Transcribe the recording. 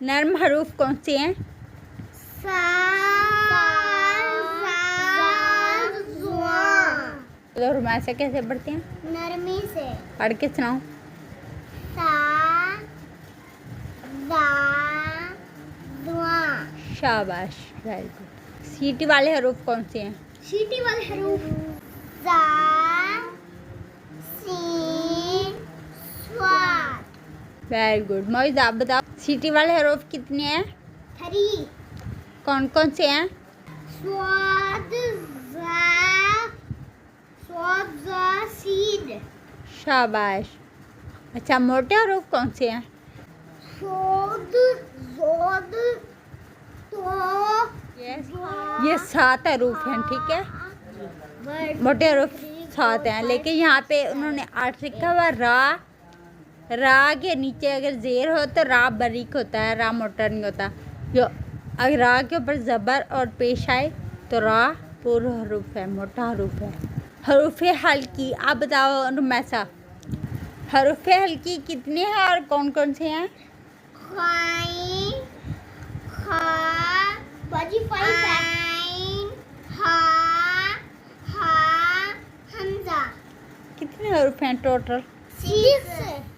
नर्म हरूफ कौन से हैं? तो रुमैसा कैसे पढ़ते हैं? नरमी से। पढ़ के सुनाओ। शाबाश, वेरी गुड। सीटी वाले हरूफ कौन से हैं? सीटी वाले हरूफ सीन स्वाद। Very good. मोइज आप बताओ, सीटी वाले हरूफ कितने हैं? 3। कौन कौन से हैं? स्वाद सीन। शाबाश। अच्छा, मोटे हरूफ कौन से हैं? ये 7 हरूफ हैं, ठीक है। मोटे हरूफ 7 हैं, लेकिन यहाँ पे उन्होंने 8 लिखा हुआ। रा के नीचे अगर जेर हो तो रा बारीक होता है, रा मोटा नहीं होता। जो अगर रा के ऊपर ज़बर और पेश आए तो रा पूरा हरूफ है, मोटा हरूफ है। हरूफ हल्की, आप बताओ रुमैसा, हरूफ हल्की कितने हैं और कौन कौन से हैं? कितने हरूफ हैं टोटल? 6।